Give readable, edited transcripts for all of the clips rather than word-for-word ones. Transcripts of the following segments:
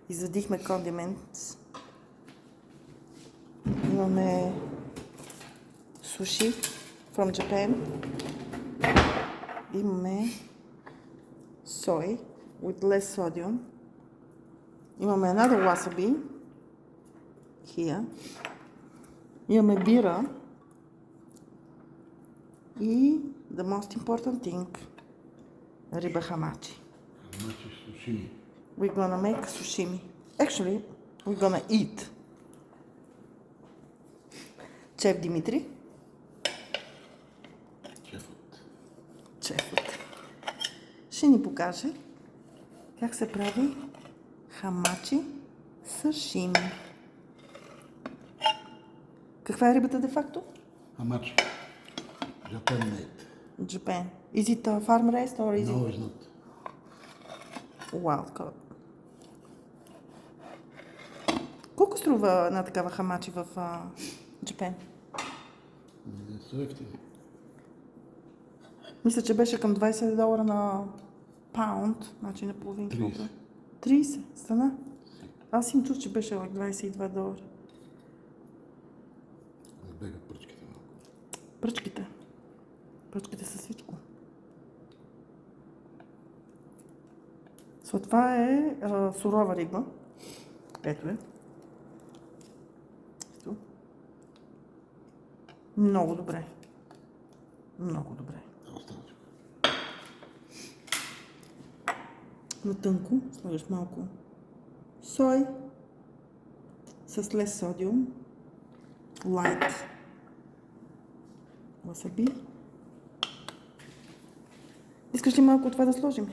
Извадихме кондимент. Имаме суши from Japan. Имаме soy with less sodium. Имаме another wasabi here. Имаме бира. И the most important thing, риба хамачи. Хамачи сушими. We're gonna make sushimi. Actually, we're gonna eat. Шеф Димитри. Шефът. Ще ни покаже как се прави хамачи сашими. Каква е рибата де-факто? Хамачи. Japan made. Japan. Is it farm raised or is No, it it's not. wild caught? Колко струва една такава хамачи в Japan? Не са ефтини. Мисля, че беше към $20 на паунд, значи на половин килограм. 30 стана. Аз им чух, че беше $22. Бегат пръчките малко. Пръчките. Пръчките са всичко. Това е сурова риба. Ето е. Ето. Много добре. Много добре. На тънко слагаш малко сой с less sodium, light wasabi. Искаш ли малко от това да сложим?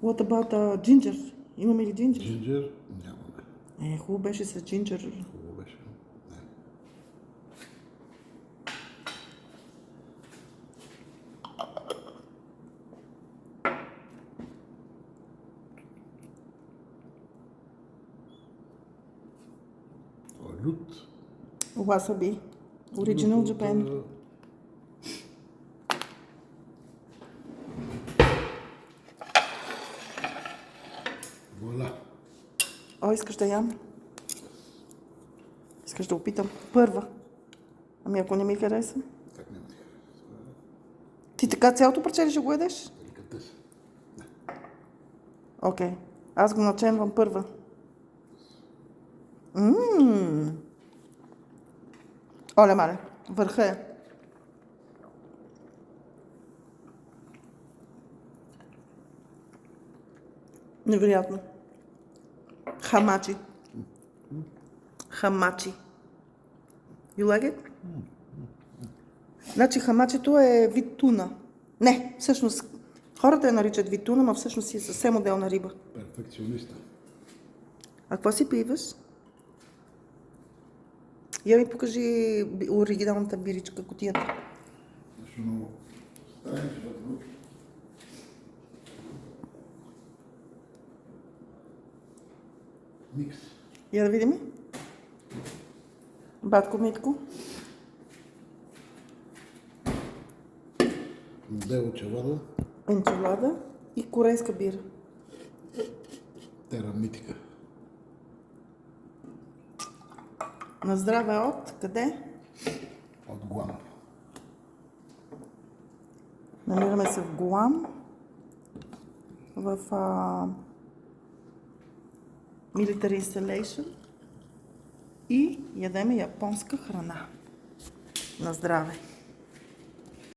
What about ginger? Имаме ли ginger? Джинджер нямаме. Хубаво беше с ginger. Хубаво беше. Не. Това е лют. Wasabi. Original Japan. Вуаля. О, искаш да ям? Искаш да опитам? Първа. Ами ако не ми хареса? Как няма ти хареса? Ти така цялото парче ли ще го ядеш? Деликатес. Окей. Аз го наченвам първа. Оле, мале. Върха е. Невероятно. Хамачи. Хамачи. You like it? Значи хамачето е вид туна. Не, всъщност хората я наричат вид туна, но всъщност си е съвсем отделна риба. Перфекциониста. А какво си пиваш? Я ми покажи оригиналната биричка, кутията. Нещо много странично. Микс. Я да видим. Батко Митко. Дело челада. Енчилада и корейска бира. Терамитика. На здраве от къде? От Гуам. Намираме се в Гуам. В Military Installation. И ядеме японска храна. На здраве!